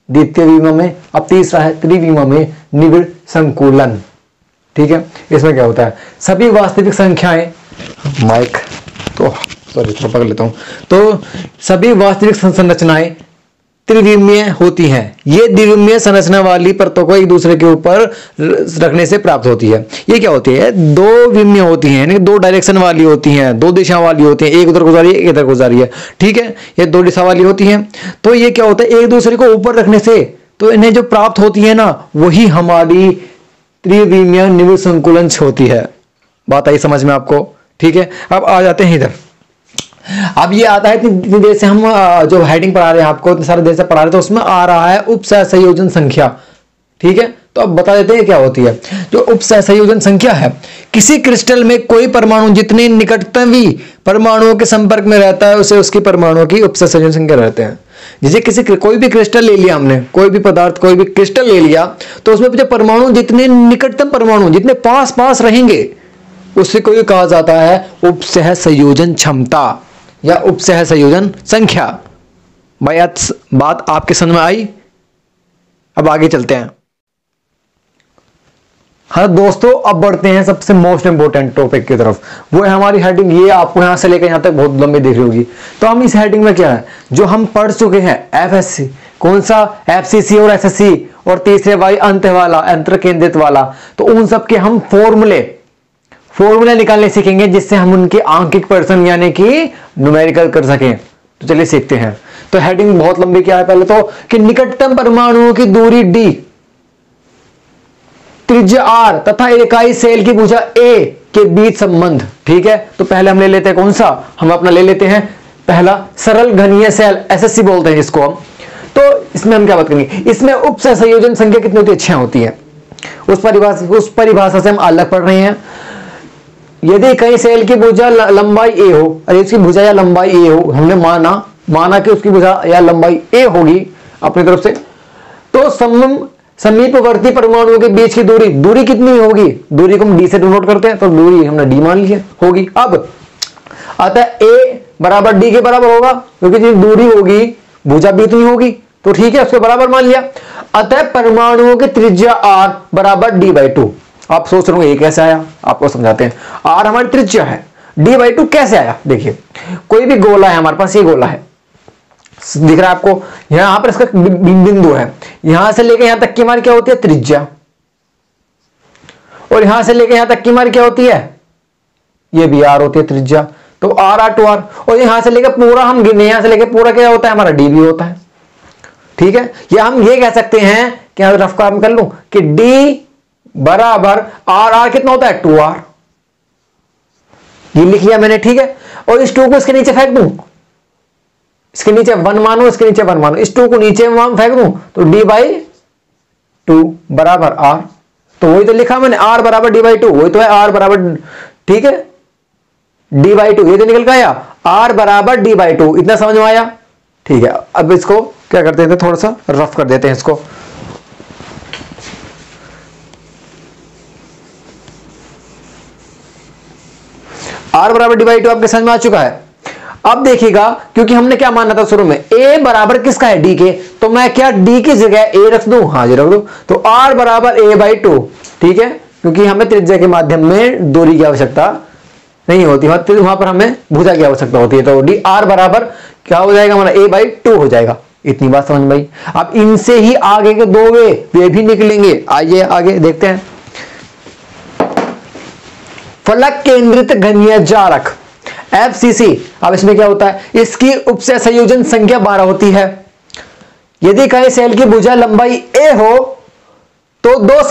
द्वितीय विमा में, अब तीसरा है त्रिविमा में निबिड़ संकुलन। ठीक है, इसमें क्या होता है? सभी वास्तविक संख्याएं, माइक तो सॉरी थोड़ा पकड़ लेता हूं, तो सभी वास्तविक संरचनाएं त्रिविमीय होती हैं। ये द्विविमीय संरचना वाली परतों को एक दूसरे के ऊपर रखने से प्राप्त होती है। ये क्या होती है? 2 विमीय होती हैं, यानी 2 डायरेक्शन वाली होती हैं, 2 दिशा वाली होती हैं। एक उधर गुजारी है, एक इधर गुजारी है। ठीक है, ये 2 दिशा वाली होती हैं। तो ये क्या होता है? एक दूसरे को ऊपर रखने से तो इन्हें जो प्राप्त होती है ना, वही हमारी त्रिविमीय निबिड़ संकुलन होती है। बात आई समझ में आपको? ठीक है, अब आ जाते हैं इधर। अब ये आता है इतनी देर से हम जो हेडिंग पढ़ा रहे हैं आपको, इतनी सारी देर से पढ़ा रहे हैं, तो उसमें आ रहा है उपसह संयोजन संख्या। ठीक है, तो अब बता देते हैं क्या होती है। जो उपसह संयोजन संख्या है, किसी क्रिस्टल में कोई परमाणु जितने निकटतमी परमाणुओं के संपर्क में रहता है, उसे उसकी परमाणुओं की उपसह संयोजन संख्या रहते हैं। जैसे कोई भी क्रिस्टल ले लिया हमने, कोई भी पदार्थ, कोई भी क्रिस्टल ले लिया, तो उसमें जो परमाणु जितने निकटतम परमाणु जितने पास पास रहेंगे, उससे कोई कहा जाता है उपसह संयोजन क्षमता या उपसह संयोजन संख्या। बात आपके समझ में आई? अब आगे चलते हैं। हाँ दोस्तों, अब बढ़ते हैं सबसे मोस्ट इंपोर्टेंट टॉपिक की तरफ। वो है हमारी हेडिंग। ये आपको यहां से लेकर यहां तक बहुत लंबी दिख रही होगी। तो हम इस हेडिंग में क्या है, जो हम पढ़ चुके हैं एफएससी, कौन सा? एफसीसी और एसएससी, और तीसरे वाई अंत वाला, अंतर केंद्रित वाला। तो उन सब के हम फॉर्मूले निकालने सीखेंगे, जिससे हम उनके आंकिक प्रदर्शन यानी कि न्यूमेरिकल कर सकें। तो चलिए सीखते हैं। तो हेडिंग बहुत लंबी क्या है पहले तो, कि निकटतम परमाणुओं की दूरी d, त्रिज्या r तथा इकाई सेल की भुजा a के बीच संबंध। ठीक है, तो पहले हम ले लेते हैं कौन सा? हम अपना ले लेते हैं पहला सरल घनीय सेल, एसएससी बोलते हैं जिसको हम। तो इसमें हम क्या बात करेंगे? इसमें उपसह संयोजन संख्या कितनी होती है? 6 होती है। उस परिभाषा से हम अलग पढ़ रहे हैं। यदि कई सेल की भुजा लंबाई a हो, अरे उसकी भुजा या लंबाई a हो, हमने माना कि उसकी भुजा या लंबाई a होगी अपनी तरफ से, तो समीपवर्ती परमाणुओं के बीच की दूरी कितनी होगी? दूरी को हम d से डिनोट करते हैं, तो दूरी हमने d मान ली होगी। अब आता है a बराबर डी के बराबर होगा, क्योंकि जो दूरी होगी भुजा भी इतनी होगी, तो ठीक है उसके बराबर मान लिया। अतः परमाणुओं की त्रिज्या r बराबर d/2। आप सोच रहे हो ये कैसे आया, आपको समझाते हैं। r हमारी त्रिज्या है, d/2 कैसे आया। देखिए कोई भी गोला है हमारे पास, ये गोला है दिख रहा है आपको, यहां पर इसका बिंदु है, यहां से लेकर यहां तक की हमारी क्या होती है त्रिज्या, और यहां से लेकर यहां तक की हमारी क्या होती है, ये भी r होती है त्रिज्या, तो r 2r, और यहां से लेकर पूरा हम गिने, यहां से लेकर पूरा क्या होता है हमारा d भी होता है, ठीक है। या हम ये कह सकते हैं कि रफ काम कर लूं कि d बराबर r कितना होता है 2r, ये लिख लिया मैंने, ठीक है। और इस 2 को इसके नीचे फेंक दूं, इसके नीचे 1 मानो, इसके नीचे 1 मानो, इस 2 को नीचे फेंक दूं तो d/2 बराबर r, तो वही तो लिखा मैंने r बराबर d/2, वही तो है r बराबर, ठीक है d/2, ये तो निकल के आया r बराबर d/2, इतना समझ में आया, ठीक है। अब इसको क्या करते थे, थोड़ा सा रफ कर देते हैं इसको। r बराबर d/2 आपके समझ में आ चुका है। अब देखिएगा, क्योंकि हमने क्या माना था शुरू में, a बराबर किसका है d के, तो मैं क्या d की जगह a रख दूं, हाँ जी रख दूं, तो r बराबर a/2, ठीक है, क्योंकि हमें त्रिज्या के माध्यम में दूरी की आवश्यकता नहीं होती, वहां पर हमें भुजा की आवश्यकता होती है, तो d r बराबर क्या हो जाएगा हमारा a/2 हो जाएगा। इतनी बात समझ में आई। अब इनसे ही आगे के दो वे भी निकलेंगे, आइए आगे देखते हैं। फलक केंद्रित घनीय जालक FCC, अब इसमें क्या होता है, इसकी उपसय संयोजन संख्या 12 होती है। यदि कहे सेल की भुजा लंबाई a हो तो दो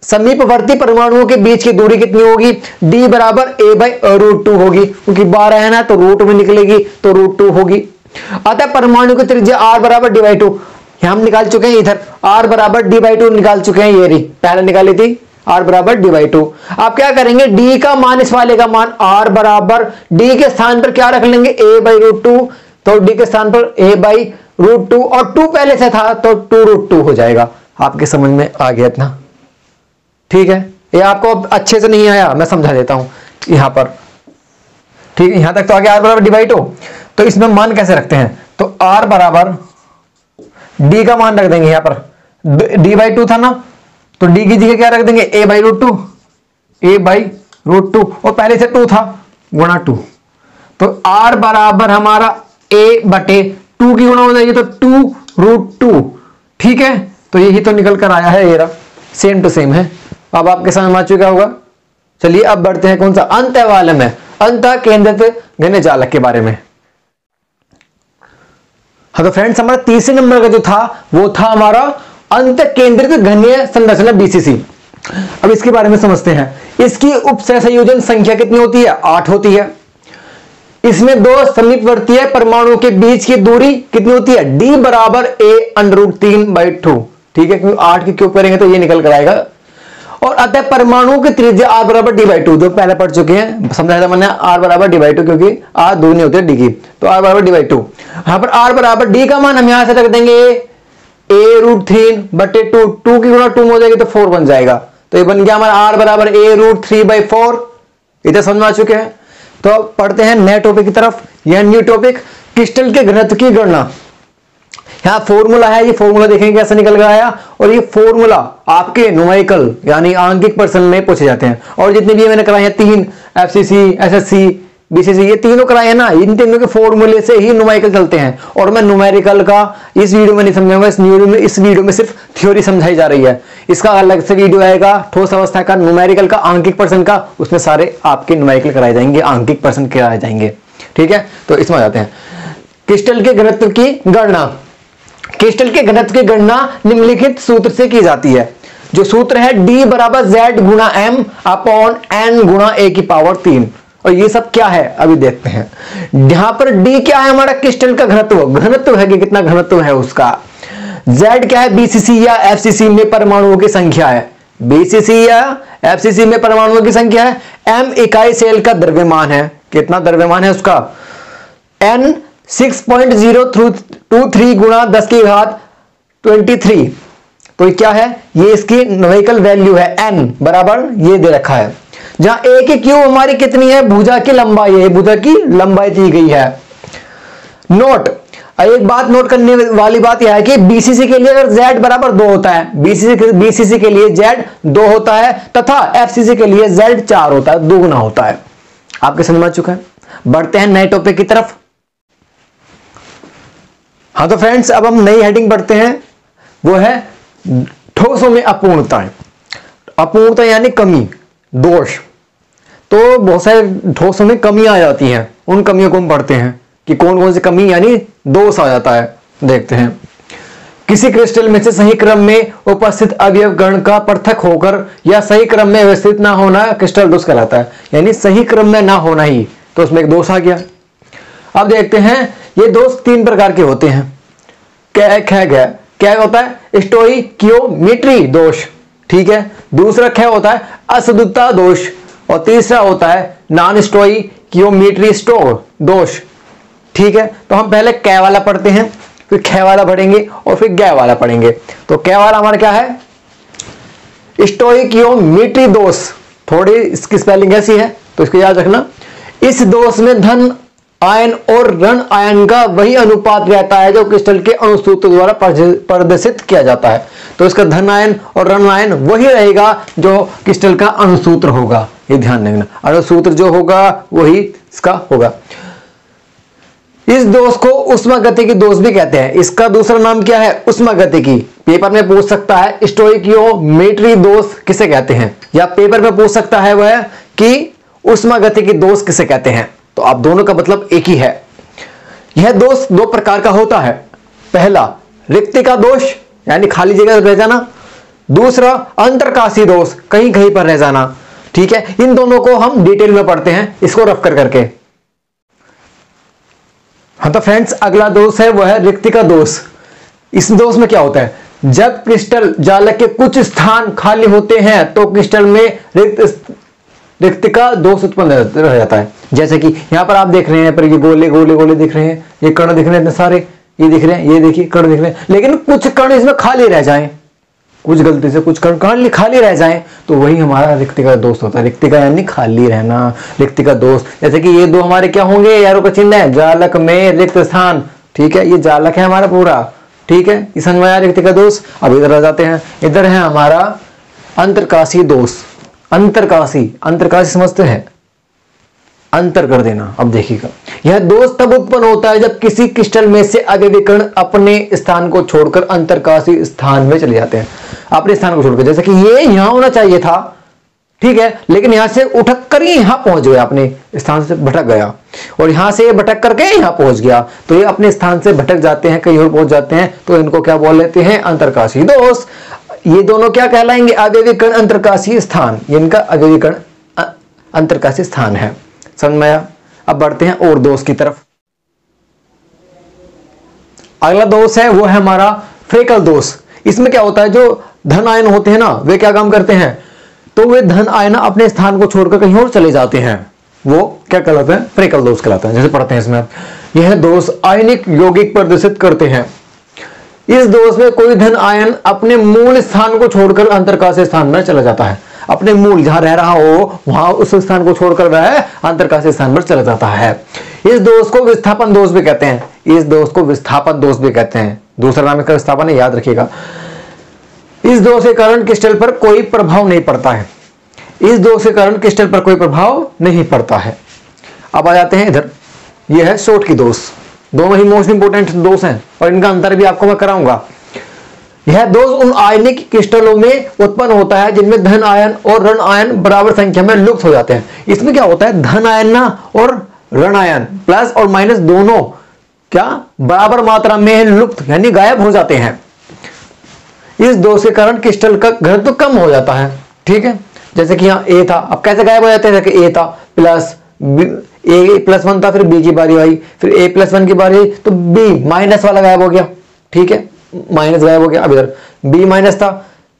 समीपवर्ती परमाणुओं के बीच की दूरी कितनी होगी, d बराबर a/√2 होगी, क्योंकि 12 है ना तो रूट में निकलेगी तो √2 होगी। अतः परमाणु की त्रिज्या r बराबर d/2, हम निकाल चुके हैं, इधर r बराबर d/2 निकाल चुके हैं, ये रही पहले निकाली थी r बराबर d/2। आप क्या करेंगे, d का मान इस वाले का मान r बराबर d के स्थान पर क्या रख लेंगे a/√2, तो d के स्थान पर a/√2, और 2 पहले से था तो 2√2 हो जाएगा। आपके समझ में आ गया इतना, ठीक है। ये आपको अच्छे से नहीं आया, मैं समझा देता हूं यहां पर, ठीक है। यहां तक तो आ गया r बराबर d/2। तो इसमें मान कैसे रखते हैं, तो r बराबर d का मान रख देंगे, यहां पर d/2 था ना, तो d की जगह क्या रख देंगे a/√2, और पहले से 2 था गुणा 2, तो r बराबर हमारा a/2 की गुणा हो जाएगी तो 2√2, ठीक है। तो यही तो निकल कर आया है, ये सेम टू सेम है। अब आपके समझ में आ चुका होगा। चलिए अब बढ़ते हैं कौन सा, अंत वाले में, अंत केंद्रित घनीय जालक के बारे में। हाँ तो फ्रेंड्स हमारा तीसरे नंबर का जो था वो था हमारा अंत केंद्रित घनीय संरचना BCC। अब इसके बारे में समझते हैं। इसकी उपसय संयोजन संख्या कितनी होती है, 8 होती है। इसमें दो समीपवर्तीय परमाणुओं के बीच की दूरी कितनी होती है, d बराबर a√3/2, ठीक है, क्योंकि 8 की क्यूब करेंगे तो ये निकल कर आएगा। और अतः परमाणुओं की त्रिज्या r बराबर d/2, जो पहले पढ़ चुके हैं, समझाया था मैंने r बराबर d/2, क्योंकि r दूर नहीं होती है d की, तो r बराबर d/2। यहां पर r बराबर d का मान हम यहां से रख देंगे a√3/2, 2 की गुणा 2 हो जाएगी तो 4 बन जाएगा, तो ये बन गया हमारा r बराबर a√3/4। इधर समझ में आ चुके हैं। तो पढ़ते हैं नए टॉपिक की तरफ, यह न्यू टॉपिक, क्रिस्टल के घनत्व की गणना। यहां फॉर्मूला है, ये फॉर्मूला देखेंगे कैसे निकल कर आया, और ये फॉर्मूला आपके न्यूमेरिकल यानी आंकिक प्रश्न में पूछे जाते हैं। और जितने भी मैंने कराए हैं 3, FCC, SSC, BCC, ये तीनों कराए हैं ना, इन तीनों के फॉर्मूले से ही न्यूमेरिकल चलते हैं। और मैं न्यूमेरिकल का इस वीडियो में नहीं समझाऊंगा, इस वीडियो में सिर्फ थ्योरी समझाई जा रही है। इसका अलग से वीडियो आएगा ठोस अवस्था का, न्यूमेरिकल का, आंकिक प्रश्न का, उसमें सारे आपके न्यूमेरिकल कराए जाएंगे, आंकिक प्रश्न कराए जाएंगे, ठीक है। तो इसमें आ जाते हैं क्रिस्टल के घनत्व की गणना। क्रिस्टल के घनत्व की गणना निम्नलिखित सूत्र से की जाती है। जो सूत्र है d बराबर z गुणा m अपॉन n गुणा a की पावर 3। और ये सब क्या है अभी देखते हैं। यहां पर d क्या है हमारा क्रिस्टल का घनत्व, घनत्व है कि कितना घनत्व है उसका। z क्या है, BCC या FCC में परमाणुओं की संख्या है, BCC या FCC में परमाणुओं की संख्या है। m इकाई सेल का द्रव्यमान है, कितना द्रव्यमान है उसका, n 6.023 गुणा 10 की घात 23। तो क्या है, ये इसकी न्यूमेरिकल वैल्यू है, n बराबर ये दे रखा है। जहां ए की क्यूब हमारी कितनी है, भुजा की लंबाई है, भुजा की लंबाई दी गई है। नोट, एक बात नोट करने वाली बात यह है कि बीसीसी के लिए अगर z बराबर 2 होता है, बीसीसी के लिए z 2 होता है तथा एफसीसी के लिए z 4 होता है, 2 गुना होता है। आपके समझ में आ चुका है। बढ़ते हैं नए टॉपिक की तरफ। हाँ तो फ्रेंड्स, अब हम नई हेडिंग पढ़ते हैं, वो है ठोसों में अपूर्णताएं। अपूर्णता यानी कमी, दोष। तो बहुत सारे ठोसों में कमी आ जाती हैं, उन कमियों को हम पढ़ते हैं कि कौन कौन सी कमी यानी दोष आ जाता है। देखते हैं, किसी क्रिस्टल में से सही क्रम में उपस्थित अवयव गण का पृथक होकर या सही क्रम में व्यवस्थित ना होना क्रिस्टल दोष कहलाता है, यानी सही क्रम में ना होना ही, तो उसमें एक दोष आ गया। अब देखते हैं, ये दोष 3 प्रकार के होते हैं। क्या होता है, स्टोइकियोमेट्री दोष, ठीक है। दूसरा क्या होता है, असुद्धता दोष, और तीसरा होता है नॉन स्टोइकियोमेट्री दोष, ठीक है। तो हम पहले कै वाला पढ़ते हैं, फिर ख वाला पढ़ेंगे और फिर ग वाला पढ़ेंगे। तो कै वाला हमारा क्या है, स्टोइकियोमेट्री दोष। थोड़ी इसकी स्पेलिंग ऐसी है तो इसको याद रखना। इस दोष में धन आयन और ऋण आयन का वही अनुपात रहता है जो क्रिस्टल के अणुसूत्र द्वारा प्रदर्शित किया जाता है। तो इसका धन आयन और ऋण आयन वही रहेगा जो क्रिस्टल का अणुसूत्र होगा, ये ध्यान रखना। अणुसूत्र जो होगा वही इसका होगा। इस दोष को उष्मागतिकी दोष भी कहते हैं। इसका दूसरा नाम क्या है, उष्मागतिकी। पेपर में पूछ सकता है स्टोइकियोमेट्री दोष किसे कहते हैं, या पेपर में पूछ सकता है वह कि उष्मागतिकी दोष किसे कहते हैं। तो आप दोनों का मतलब एक ही है। यह दोष 2 प्रकार का होता है। पहला रिक्तिका दोष यानी खाली जगह रह जाना, दूसरा अंतरकाशी दोष, कहीं कहीं पर रह जाना, ठीक है। इन दोनों को हम डिटेल में पढ़ते हैं, इसको रफ कर करके। हाँ तो फ्रेंड्स, अगला दोष है वह है रिक्तिका दोष। इस दोष में क्या होता है, जब क्रिस्टल जालक के कुछ स्थान खाली होते हैं तो क्रिस्टल में रिक्तिका दोष उत्पन्न रह जाता है। जैसे कि यहां पर आप देख रहे हैं, पर ये गोले गोले गोले दिख रहे हैं, ये कण दिख रहे हैं, सारे ये दिख रहे हैं, ये देखिए कण दिख रहे हैं, लेकिन कुछ कण इसमें खाली रह जाएं, कुछ गलती से कुछ कण खाली रह जाएं, तो वही हमारा रिक्तिका दोष होता है। रिक्तिका यानी खाली रहना, रिक्तिका दोष। जैसे कि ये 2 हमारे क्या होंगे, एरो का चिन्ह है, जालक में रिक्त स्थान, ठीक है। ये जालक है हमारा पूरा, ठीक है, इस समझ में आया रिक्तिका दोष। अब इधर आ जाते हैं, इधर है हमारा अंतरकाशी दोष। अंतरकाशी समझते हैं, अंतर कर देना। अब देखिएगा, यह दोष तब उत्पन्न होता है जब किसी क्रिस्टल में से अवयवी कण अपने स्थान को छोड़कर अंतरकाशी स्थान में चले जाते हैं, अपने स्थान को छोड़कर। जैसे कि ये यहां होना चाहिए था, ठीक है, लेकिन यहां से उठक कर ही यहां पहुंच गया, अपने स्थान से भटक गया, और यहां से भटक करके यहां पहुंच गया। तो ये अपने स्थान से भटक जाते हैं, कहीं और पहुंच जाते हैं, तो इनको क्या बोल लेते हैं, अंतरकाशी दोष। ये दोनों क्या कहलाएंगे, अवयवी कण अंतरकाशी स्थान, इनका अवयवी कण अंतरकाशी स्थान है। समझ में आया। अब बढ़ते हैं और दोष की तरफ। अगला दोष है वो है हमारा फ्रेकल दोष। इसमें क्या होता है, जो धन आयन होते हैं ना, वे क्या काम करते हैं, तो वे धन आयन अपने स्थान को छोड़कर कहीं और चले जाते हैं, वो क्या कहलाते हैं, फ्रेकल दोष कहलाते हैं। जैसे पढ़ते हैं इसमें, यह दोष आयनिक यौगिक प्रदर्शित करते हैं। इस दोष में कोई धन आयन अपने मूल स्थान को छोड़कर अंतरकाशी स्थान में चला जाता है। अपने मूल जहां रह रहा हो वहां उस स्थान को छोड़कर वह अंतरकाशी स्थान पर चला जाता है। इस दोष को विस्थापन दोष भी कहते हैं। इस दोष को विस्थापन दोष भी कहते हैं। दूसरा नाम इसका विस्थापन है, याद रखिएगा। इस दोष के कारण क्रिस्टल पर कोई प्रभाव नहीं पड़ता है। इस दोष के कारण क्रिस्टल पर कोई प्रभाव नहीं पड़ता है। अब आ जाते हैं इधर, यह है शॉर्ट की दोष। दोनों ही मोस्ट इंपोर्टेंट दोष हैं और इनका अंतर भी आपको मैं कराऊंगा। यह दोष उन आयनिक क्रिस्टलों में उत्पन्न होता है जिनमें धन आयन और ऋण आयन बराबर संख्या में लुप्त हो जाते हैं। इसमें क्या होता है, धन आयन ना और ऋण आयन प्लस और माइनस दोनों क्या बराबर मात्रा में लुप्त यानी गायब हो जाते हैं। इस दोष के कारण क्रिस्टल का घनत्व कम हो जाता है, ठीक है। जैसे कि यहाँ ए था, अब कैसे गायब हो जाते हैं, जैसे ए था प्लस ए प्लस 1 था, फिर बी की बारी आई, फिर ए प्लस 1 की बारी आई, तो बी माइनस वाला गायब हो गया, ठीक है, माइनस गायब हो गया। अब इधर बी माइनस था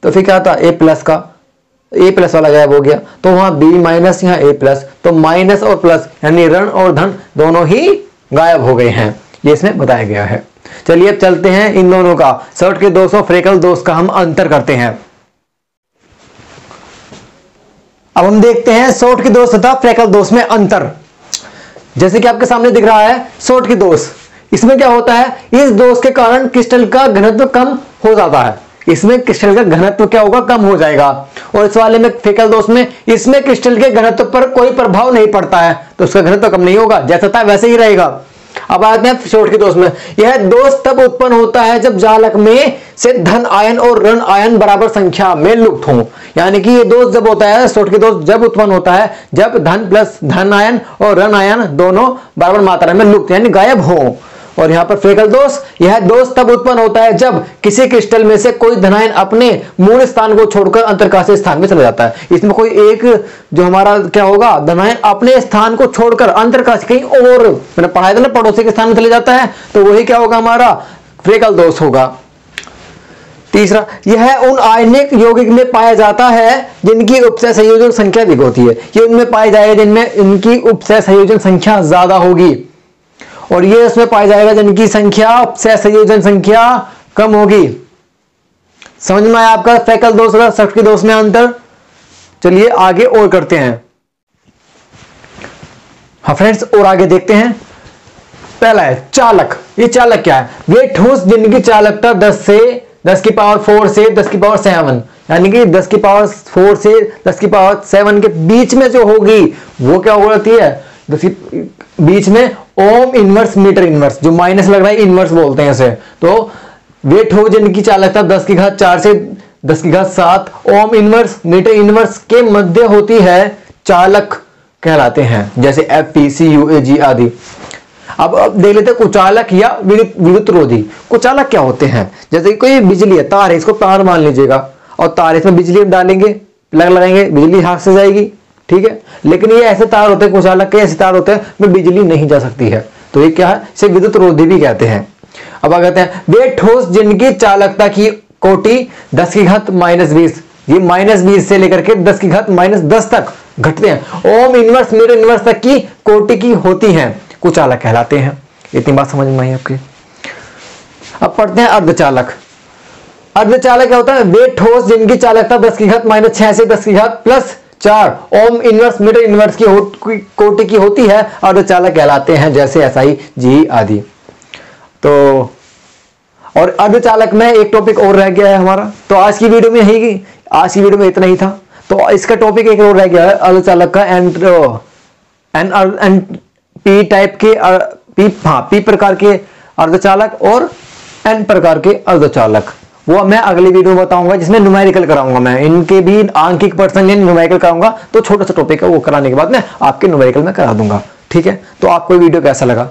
तो फिर क्या था, ए प्लस वाला गायब हो गया, तो वहां बी माइनस, यहाँ ए प्लस, तो माइनस और प्लस यानी ऋण और धन दोनों ही गायब हो गए हैं, ये इसमें बताया गया है। चलिए अब चलते हैं इन दोनों का, शॉर्ट के दोष और फ्रेकल दोष का हम अंतर करते हैं। अब हम देखते हैं सोट की दोष तथा फ्रेकल दोष में अंतर। जैसे कि आपके सामने दिख रहा है सोट की दोष, इसमें क्या होता है, इस दोष के कारण क्रिस्टल का घनत्व कम हो जाता है, इसमें क्रिस्टल का घनत्व क्या होगा, कम हो जाएगा। और इस वाले में फ्रेकल दोष में इसमें क्रिस्टल के घनत्व पर कोई प्रभाव नहीं पड़ता है, तो उसका घनत्व कम नहीं होगा, जैसा था वैसे ही रहेगा। अब आते हैं सोट के दोष में। यह दोष तब उत्पन्न होता है जब जालक में से धन आयन और ऋण आयन बराबर संख्या में लुप्त हो। यानी कि ये दोष जब होता है, सोट के दोष जब उत्पन्न होता है जब धन प्लस धन आयन और ऋण आयन दोनों बराबर मात्रा में लुप्त यानी गायब हो। और यहां पर फ्रेकल दोष, यह दोष तब उत्पन्न होता है जब किसी क्रिस्टल में से कोई धनायन अपने मूल स्थान को छोड़कर अंतरकाशीय स्थान में चला जाता है। इसमें कोई एक जो हमारा क्या होगा, धनायन अपने स्थान को छोड़कर अंतरकाशीय कहीं और, मैंने पढ़ाया था ना, पड़ोसी के स्थान में चले जाता है, तो वही क्या होगा, हमारा फ्रेकल दोष होगा। तीसरा, यह उन आयनिक यौगिक में पाया जाता है जिनकी उपसय संयोजन संख्या अधिक होती है। ये उनमें पाया जाएगा जिनमें इनकी उपसय संयोजन संख्या ज्यादा होगी, और ये उसमें पाया जाएगा जिनकी संख्या उपसय संयोजन संख्या कम होगी। समझ में आया आपका फ्रेकल दोष और सोट के दोष में अंतर। चलिए आगे और करते हैं। हाँ फ्रेंड्स, और आगे देखते हैं। पहला है चालक। ये चालक क्या है, वे ठोस जिनकी चालकता 10 से 10 की पावर 4 से 10 की पावर 7 यानी कि 10 की पावर 4 से 10 की पावर 7 के बीच में जो होगी वो क्या होती है, 10 की बीच में ओम इनवर्स मीटर इनवर्स, जो माइनस लग रहा है इनवर्स बोलते हैं इसे। तो वे ठोस जिनकी चालकता 10 की घात 4 से 10 की घात 7 ओम इनवर्स मीटर इनवर्स के मध्य होती है, चालक कहलाते हैं, जैसे FeCuAg आदि। अब देख लेते हैं कुचालक या विद्युत रोधी। कुचालक क्या होते हैं, जैसे कोई बिजली है, तार है, इसको तार मान लीजिएगा, और तार इसमें बिजली डालेंगे, प्लग लगाएंगे, बिजली हाथ से जाएगी, ठीक है। लेकिन ये ऐसे तार होते हैं, कुचालक के ऐसे तार होते हैं में बिजली नहीं जा सकती है, तो ये क्या है, इसे विद्युत रोधी भी कहते हैं। अब कहते हैं वे ठोस जिनकी चालकता की कोटि 10 की घात -20, ये -20 से लेकर के 10 की घात -10 तक घटते हैं, ओम इनवर्स मीटर इनवर्स तक की कोटि की होती हैं, कुचालक कहलाते हैं। इतनी बात समझ में आई आपके। अब पढ़ते हैं अर्धचालक। अर्धचालक क्या होता है, वे ठोस जिनकी चालकता 10 की घात -6 से 10 की घात +4 ओम इनवर्स मीटर इनवर्स की कोटि की होती है, अर्धचालक कहलाते हैं, जैसे SI Ge आदि। तो और अर्धचालक में एक टॉपिक और रह गया है हमारा, तो आज की वीडियो में यही, आज की वीडियो में इतना ही था। तो इसका टॉपिक एक और रह गया है अर्धचालक का, P टाइप के P प्रकार के अर्धचालक और N प्रकार के अर्धचालक, वो मैं अगली वीडियो में बताऊंगा, जिसमें न्यूमेरिकल कराऊंगा। मैं इनके भी आंकिक पर्सन न्यूमेरिकल कराऊंगा, तो छोटा सा टॉपिक है, वो कराने के बाद मैं आपके न्यूमेरिकल में करा दूंगा, ठीक है। तो आपको वीडियो कैसा लगा,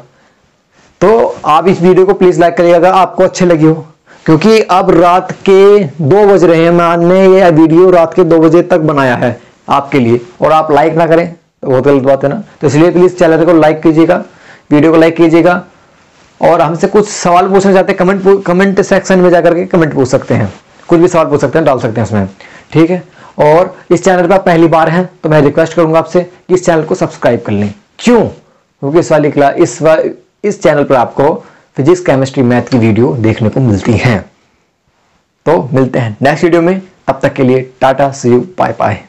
तो आप इस वीडियो को प्लीज लाइक करिएगा अगर आपको अच्छी लगी हो, क्योंकि अब रात के 2 बज रहे हैं, मैंने ये वीडियो रात के 2 बजे तक बनाया है आपके लिए, और आप लाइक ना करें तो बहुत गलत बात है ना। तो इसलिए प्लीज चैनल को लाइक कीजिएगा, वीडियो को लाइक कीजिएगा, और हमसे कुछ सवाल पूछना चाहते हैं कमेंट सेक्शन में जाकर के कमेंट पूछ सकते हैं, कुछ भी सवाल पूछ सकते हैं, डाल सकते हैं उसमें, ठीक है। और इस चैनल पर आप पहली बार हैं तो मैं रिक्वेस्ट करूंगा आपसे कि इस चैनल को सब्सक्राइब कर लें। क्यों, क्योंकि इस वाली क्लास इस चैनल पर आपको फिजिक्स केमिस्ट्री मैथ की वीडियो देखने को मिलती हैं। तो मिलते हैं नेक्स्ट वीडियो में, तब तक के लिए टाटा, सी यू, बाय बाय।